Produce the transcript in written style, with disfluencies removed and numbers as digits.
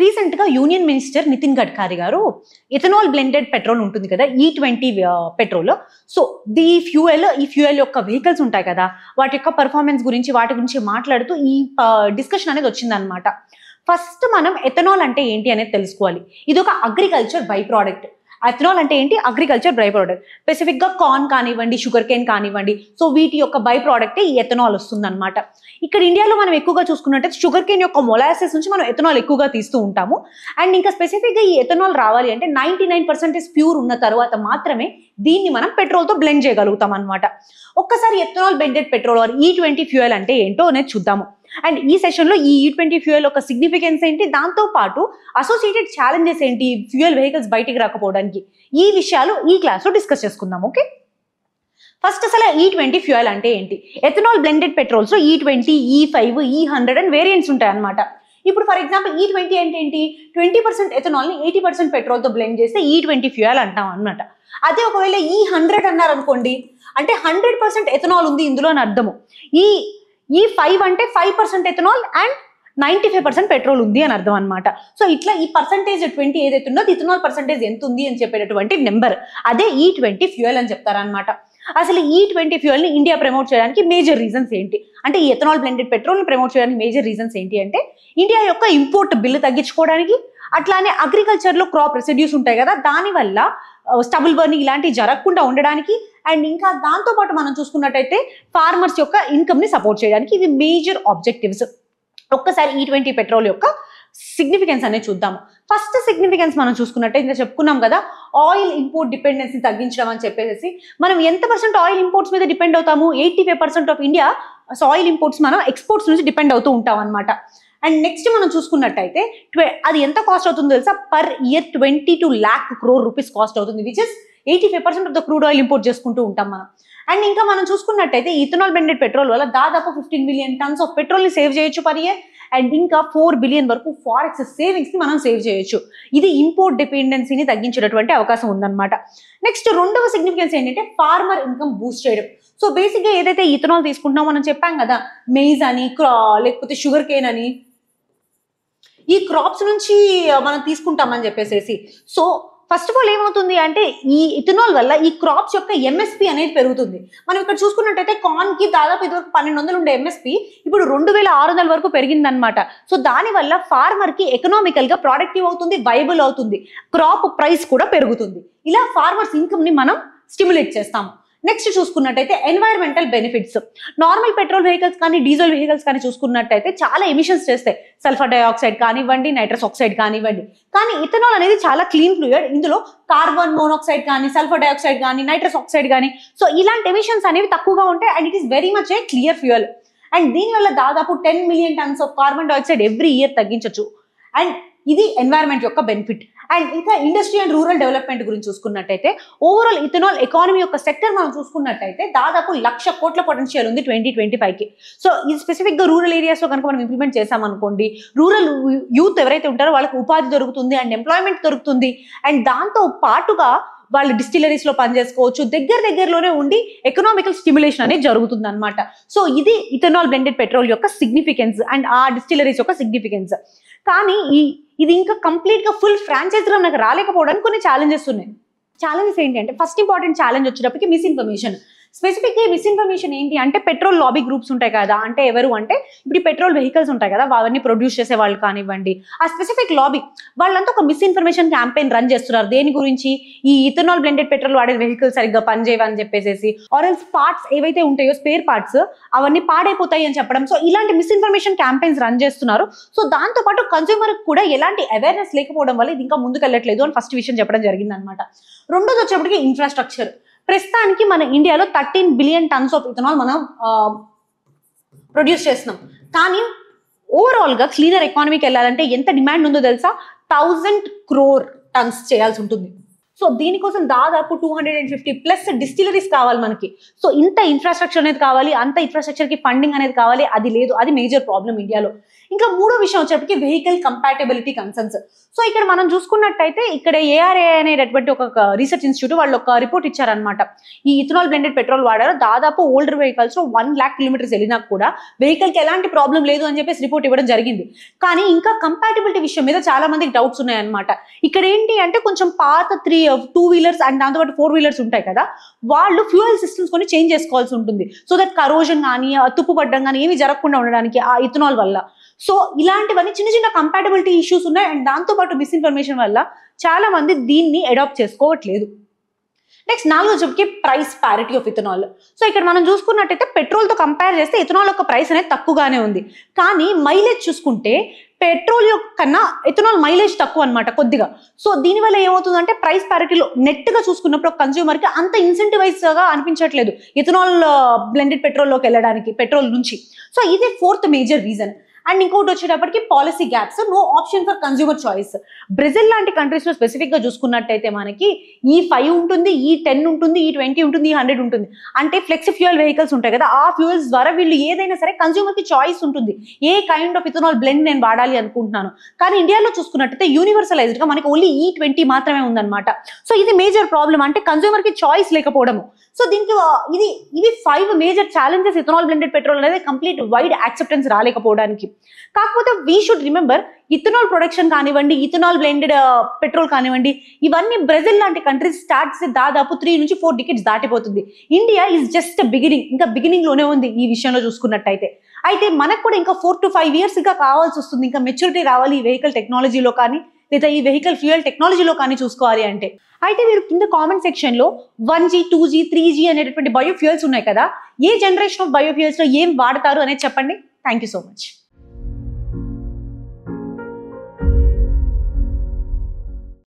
రీసెంట్గా union minister Nitin Gadkari గారు ethanol blended petrol ఉంటుంది కదా, E20 పెట్రోల్. సో ఈ ఫ్యూయల్ యొక్క వెహికల్స్ ఉంటాయి కదా, వాటి యొక్క పర్ఫార్మెన్స్ గురించి వాటి గురించి మాట్లాడుతూ ఈ డిస్కషన్ అనేది వచ్చిందనమాట. ఫస్ట్ మనం ఎథనాల్ అంటే ఏంటి అనేది తెలుసుకోవాలి. ఇది ఒక అగ్రికల్చర్ బై ప్రోడక్ట్. ఎథనాల్ అంటే ఏంటి? Agriculture by product. స్పెసిఫిక్గా కార్న్ కానివ్వండి, షుగర్ కేన్ కానివ్వండి, సో వీటి యొక్క బై ప్రోడక్టే ఈ ఎథనాల్ వస్తుంది అనమాట. ఇక్కడ ఇండియాలో మనం ఎక్కువగా చూసుకున్నట్టయితే షుగర్ కేన్ యొక్క మొలాసెస్ నుంచి మనం ఎథనాల్ ఎక్కువగా తీస్తూ ఉంటాము. అండ్ ఇంకా స్పెసిఫిక్గా ఈ ఎథనాల్ రావాలి అంటే 99% ప్యూర్ ఉన్న తర్వాత మాత్రమే దీన్ని మనం పెట్రోల్తో బ్లెండ్ చేయగలుగుతాం అనమాట. ఒక్కసారి ethanol blended petrol are E20 fuel అంటే ఏంటో అనేది చూద్దాము. అండ్ ఈ సెషన్లో ఈ E20 ఫ్యూయల్ యొక్క సిగ్నిఫికెన్స్ ఏంటి, దాంతో పాటు అసోసియేటెడ్ ఛాలెంజెస్ ఏంటి ఫ్యూయల్ వెహికల్స్ బయటికి రాకపోవడానికి, ఈ విషయాలు ఈ క్లాస్లో డిస్కస్ చేసుకుందాం. ఓకే, ఫస్ట్ అసలు E20 ఫ్యూయల్ అంటే ఏంటి? ఎథనాల్ బ్లెండెడ్ పెట్రోల్స్ లో E20, E5, E100 and variants ఉంటాయి అనమాట. ఇప్పుడు ఫర్ ఎగ్జాంపుల్ E20 అంటే ఏంటి? 20% ఎథనాల్ ని 80% పెట్రోల్ తో బ్లెండ్ చేస్తే E20 ఫ్యూయల్ అంటాం అనమాట. అదే ఒకవేళ E100 అన్నారు అనుకోండి, అంటే 100% ఎథనాల్ ఉంది ఇందులో అని అర్థము. E5 అంటే 5% ఎథనాల్ అండ్ 95% పెట్రోల్ ఉంది అని అర్థం అనమాట. సో ఇట్లా ఈ పర్సంటేజ్ 20 ఏదైతే ఉందో ఇథనాల్ పర్సంటేజ్ ఎంత ఉంది అని చెప్పేటటువంటి నెంబర్, అదే E20 ఫ్యూయల్ అని చెప్తారనమాట. అసలు E20 ఫ్యూయల్ ని ఇండియా ప్రమోట్ చేయడానికి మేజర్ రీజన్స్ ఏంటి అంటే, ఈ ఎథనాల్ బ్లెండెడ్ పెట్రోల్ ని ప్రమోట్ చేయడానికి మేజర్ రీజన్స్ ఏంటి అంటే, ఇండియా యొక్క ఇంపోర్ట్ బిల్లు తగ్గించుకోవడానికి, అట్లానే అగ్రికల్చర్ లో క్రాప్ రెసిడ్యూస్ ఉంటాయి కదా, దానివల్ల స్టబుల్ బర్నింగ్ ఇలాంటివి జరగకుండా ఉండడానికి, అండ్ ఇంకా దాంతో పాటు మనం చూసుకున్నట్టయితే ఫార్మర్స్ యొక్క ఇన్కమ్ ని సపోర్ట్ చేయడానికి ఇవి మేజర్ ఆబ్జెక్టివ్స్. ఒక్కసారి E20 పెట్రోల్ యొక్క సిగ్నిఫికెన్స్ అనేది చూద్దాము. ఫస్ట్ సిగ్నిఫికెన్స్ మనం చూసుకున్నట్టే ఇంకా చెప్పుకున్నాం కదా, ఆయిల్ ఇంపోర్ట్ డిపెండెన్సీ తగ్గించడం అని చెప్పేసి. మనం ఎంత పర్సెంట్ ఆయిల్ ఇంపోర్ట్స్ మీద డిపెండ్ అవుతాము? 85% ఆఫ్ ఇండియా ఆయిల్ ఇంపోర్ట్స్ మనం ఎక్స్పోర్ట్స్ నుంచి డిపెండ్ అవుతూ ఉంటాం అనమాట. అండ్ నెక్స్ట్ మనం చూసుకున్నట్టయితే అది ఎంత కాస్ట్ అవుతుందో తెలుసా? Per year 22 lakh crore rupees cost అవుతుంది, which is 85% of the crude oil import చేసుకుంటూ ఉంటాం మనం. అండ్ ఇంకా మనం చూసుకున్నట్టయితే ఇథనాల్ బ్లెండెడ్ పెట్రోల్ వల్ల దాదాపు 15 million tons ఆఫ్ పెట్రోల్ ని సేవ్ చేయొచ్చు పర్ ఇయర్. అండ్ ఇంకా 4 billion వరకు ఫారెక్స్ సేవింగ్స్ ని మనం సేవ్ చేయొచ్చు. ఇది ఇంపోర్ట్ డిపెండెన్సీని తగ్గించేటటువంటి అవకాశం ఉందన్నమాట. నెక్స్ట్ రెండవ సిగ్నిఫికెన్స్ ఏంటంటే ఫార్మర్ ఇన్కమ్ బూస్ట్ చేయడం. సో బేసిక్గా ఏదైతే ఇథనాల్ తీసుకుంటున్నామో మనం చెప్పాం కదా, మెయిజ్ అని లేకపోతే షుగర్ కేన్ అని, ఈ క్రాప్స్ నుంచి మనం తీసుకుంటామని చెప్పేసి. సో ఫస్ట్ ఆఫ్ ఆల్ ఏమవుతుంది అంటే, ఈ ఇథనాల్ వల్ల ఈ క్రాప్స్ యొక్క MSP అనేది పెరుగుతుంది. మనం ఇక్కడ చూసుకున్నట్టయితే కార్న్ కి దాదాపు ఇదివరకు 1200 ఉండే MSP ఇప్పుడు 2600 వరకు పెరిగిందనమాట. సో దానివల్ల ఫార్మర్ కి ఎకనామికల్ గా ప్రొడక్టివ్ అవుతుంది, వైబుల్ అవుతుంది, క్రాప్ ప్రైస్ కూడా పెరుగుతుంది. ఇలా ఫార్మర్స్ ఇన్కమ్ ని మనం స్టిమ్యులేట్ చేస్తాము. నెక్స్ట్ చూసుకున్నట్టయితే environmental benefits. Normal petrol vehicles కానీ డీజిల్ వెహికల్స్ కానీ చూసుకున్నట్టయితే చాలా ఎమిషన్స్ చేస్తాయి, సల్ఫర్ డైఆక్సైడ్ కానివ్వండి, నైట్రస్ ఆక్సైడ్ కానివ్వండి. కానీ ఇథనాల్ అనేది చాలా క్లీన్ ఫ్లూయిడ్. ఇందులో కార్బన్ మోనాక్సైడ్ కానీ, సల్ఫర్ డైఆక్సైడ్ కానీ, నైట్రస్ ఆక్సైడ్ కానీ, సో ఇలాంటి ఎమిషన్స్ అనేవి తక్కువగా ఉంటాయి. And it is very much A clear fuel. And దీనివల్ల దాదాపు 10 million tons of carbon dioxide every year తగ్గించవచ్చు. అండ్ ఇది ఎన్వైరన్మెంట్ యొక్క బెనిఫిట్. అండ్ ఇంకా ఇండస్ట్రీ అండ్ రూరల్ డెవలప్మెంట్ గురించి చూసుకున్నట్టయితే ఓవరాల్ ఇథనాల్ ఎకానమీ యొక్క సెక్టర్ మనం చూసుకున్నట్టయితే దాదాపు 1,00,000 crore పొటెన్షియల్ ఉంది 2025కి. సో ఇది స్పెసిఫిక్గా రూరల్ ఏరియాస్లో కనుక మనం ఇంప్లిమెంట్ చేసామనుకోండి, రూరల్ యూత్ ఎవరైతే ఉంటారో వాళ్ళకి ఉపాధి దొరుకుతుంది అండ్ ఎంప్లాయ్మెంట్ దొరుకుతుంది. అండ్ దాంతో పాటుగా వాళ్ళు డిస్టిలరీస్ లో పనిచేసుకోవచ్చు, దగ్గరలోనే ఉండి ఎకనామికల్ స్టిమ్యులేషన్ అనేది జరుగుతుంది అనమాట. సో ఇది ఇథనాల్ బ్లెండెడ్ పెట్రోల్ యొక్క సిగ్నిఫికెన్స్ అండ్ ఆ డిస్టిలరీస్ యొక్క సిగ్నిఫికెన్స్. కానీ ఇది ఇంకా కంప్లీట్ గా ఫుల్ ఫ్రాంచైజ్ గా నాకు రాలేకపోవడానికి కొన్ని ఛాలెంజెస్ ఉన్నాయి. ఛాలెంజెస్ ఏంటి అంటే, ఫస్ట్ ఇంపార్టెంట్ ఛాలెంజ్ వచ్చేటప్పటికి మిస్ఇన్ఫర్మేషన్. స్పెసిఫిక్గా మిస్ఇన్ఫర్మేషన్ ఏంటి అంటే, పెట్రోల్ లాబీ గ్రూప్స్ ఉంటాయి కదా, అంటే ఎవరు అంటే ఇప్పుడు పెట్రోల్ వెహికల్స్ ఉంటాయి కదా, అవన్నీ ప్రొడ్యూస్ చేసే వాళ్ళు కానివ్వండి, ఆ స్పెసిఫిక్ లాబీ వాళ్ళంతా ఒక మిస్ఇన్ఫర్మేషన్ క్యాంపెయిన్ రన్ చేస్తున్నారు. దేని గురించి? ఈ ఇథనాల్ బ్లెండెడ్ పెట్రోల్ వాడే వెహికల్స్ సరిగ్గా పనిచేయవని చెప్పేసి, ఆరెల్స్ పార్ట్స్ ఏవైతే ఉంటాయో స్పేర్ పార్ట్స్ అవన్నీ పాడైపోతాయి అని చెప్పడం. సో ఇలాంటి మిస్ఇన్ఫర్మేషన్ క్యాంపెయిన్స్ రన్ చేస్తున్నారు. సో దాంతో పాటు కన్స్యూమర్ కూడా ఎలాంటి అవేర్నెస్ లేకపోవడం వల్ల ఇది ఇంకా ముందుకెళ్ళట్లేదు అని ఫస్ట్ విషయం చెప్పడం జరిగింది అనమాట. రెండోది వచ్చేప్పటికి ఇన్ఫ్రాస్ట్రక్చర్. ప్రస్తుతానికి మన ఇండియాలో 13 billion tons ఆఫ్ ఇథనాల్ మనం ప్రొడ్యూస్ చేస్తున్నాం. కానీ ఓవరాల్ గా క్లీనర్ ఎకానమీకి వెళ్ళాలంటే ఎంత డిమాండ్ ఉందో తెలుసా? 1000 crore tons చేయాల్సి ఉంటుంది. సో దీనికోసం దాదాపు 250+ డిస్టిలరీస్ కావాలి మనకి. సో ఇంత ఇన్ఫ్రాస్ట్రక్చర్ అనేది కావాలి, అంత ఇన్ఫ్రాస్ట్రక్చర్ కి ఫండింగ్ అనేది కావాలి, అది లేదు. అది మేజర్ ప్రాబ్లం ఇండియాలో. ఇంకా మూడో విషయం వచ్చేప్పటికి వెహికల్ కంపాటబిలిటీ కన్సర్న్స్. సో ఇక్కడ మనం చూసుకున్నట్టయితే ఇక్కడ ARA అనేటటువంటి ఒక రీసెర్చ్ ఇన్స్టిట్యూట్ వాళ్ళు ఒక రిపోర్ట్ ఇచ్చారనమాట. ఈ ఇథనాల్ బ్లెండెడ్ పెట్రోల్ వాడారు దాదాపు ఓల్డర్ వెహికల్స్ లో 1 lakh kilometers వెళ్ళినా కూడా వెహికల్ కి ఎలాంటి ప్రాబ్లం లేదు అని చెప్పేసి రిపోర్ట్ ఇవ్వడం జరిగింది. కానీ ఇంకా కంపాటబిలిటీ విషయం మీద చాలా మందికి డౌట్స్ ఉన్నాయన్నమాట. ఇక్కడ ఏంటి అంటే కొంచెం పాత 2 wheelers అండ్ దాంతోపాటు 4 wheelers ఉంటాయి కదా, వాళ్ళు ఫ్యూయల్ సిస్టమ్స్ కొన్ని చేంజ్ చేసుకోవాల్సి ఉంటుంది. సో దట్ కరోజన్ కానీ తుప్పు పడ్డం కానీ ఏమి జరగకుండా ఉండడానికి ఆ ఇథనాల్ వల్ల. సో ఇలాంటివన్నీ చిన్న చిన్న కంపాటబిలిటీ ఇష్యూస్ ఉన్నాయి. అండ్ దాంతోపాటు మిస్ఇన్ఫర్మేషన్ వల్ల చాలా మంది దీన్ని అడాప్ట్ చేసుకోవట్లేదు. నెక్స్ట్ 4వ వచ్చేప్పటికి price parity of ethanol. So ఇక్కడ మనం చూసుకున్నట్టయితే పెట్రోల్ తో కంపేర్ చేస్తే ఇథనాల్ యొక్క ప్రైస్ అనేది తక్కువగానే ఉంది. కానీ మైలేజ్ చూసుకుంటే పెట్రోల్ కన్నా ఇథనాల్ మైలేజ్ తక్కువ అనమాట కొద్దిగా. సో దీనివల్ల ఏమవుతుందంటే ప్రైస్ పారిటీలో నెట్ గా చూసుకున్నప్పుడు కన్స్యూమర్ కి అంత ఇన్సెంటివైజ్ గా అనిపించట్లేదు ఇథనాల్ బ్లెండెడ్ పెట్రోల్ లోకి వెళ్ళడానికి పెట్రోల్ నుంచి. సో ఇది 4th మేజర్ రీజన్. అండ్ ఇంకోటి వచ్చేటప్పటికి policy gaps, no option for consumer choice. Brazil లాంటి కంట్రీస్ లో స్పెసిఫిక్ గా చూసుకున్నట్టయితే మనకి E5 ఉంటుంది, E10 ఉంటుంది, E20 ఉంటుంది, E100 ఉంటుంది. అంటే ఫ్లెక్సీ ఫ్యూయల్ వెహికల్స్ ఉంటాయి కదా, ఆ ఫ్యూయల్స్ ద్వారా వీళ్ళు ఏదైనా సరే కన్స్యూమర్ కి చాయిస్ ఉంటుంది, ఏ కైండ్ ఆఫ్ ఇథనాల్ బ్లెండ్ నేను వాడాలి అనుకుంటున్నాను. కానీ ఇండియాలో చూసుకున్నట్టయితే యూనివర్సలైజ్డ్ గా మనకి ఓన్లీ E20 మాత్రమే ఉందన్నమాట. సో ఇది మేజర్ ప్రాబ్లం, అంటే కన్స్యూమర్ కి చాయిస్ లేకపోవడము. సో దీనికి ఇవి 5 major challenges ethanol blended petrol అనేది కంప్లీట్ వైడ్ యాక్సెప్టెన్స్ రాలేకపోవడానికి. కాకపోతే we should remember ethanol production కానివ్వండి, ఇథనాల్ బ్లెండెడ్ పెట్రోల్ కానివ్వండి, ఇవన్నీ బ్రెజిల్ లాంటి కంట్రీస్ స్టార్ట్ చేసి దాదాపు 3 నుంచి 4 decades దాటిపోతుంది. ఇండియా ఈజ్ జస్ట్ బిగినింగ్, ఇంకా బిగినింగ్ లోనే ఉంది ఈ విషయంలో చూసుకున్నట్టయితే. అయితే మనకు కూడా ఇంకా 4 to 5 years ఇంకా కావాల్సి వస్తుంది, ఇంకా మెచ్యూరిటీ రావాలి ఈ వెహికల్ టెక్నాలజీలో కానీ లేదా ఈ వెహికల్ ఫ్యూయల్ టెక్నాలజీలో కానీ చూసుకోవాలి అంటే. అయితే మీరు కింద కామెంట్ సెక్షన్ లో 1G 2G 3G అనేటటువంటి బయోఫ్యూయల్స్ ఉన్నాయి కదా, ఏ జనరేషన్ ఆఫ్ బయోఫ్యూయల్స్ లో ఏం వాడతారు అనేది చెప్పండి. Thank you so much.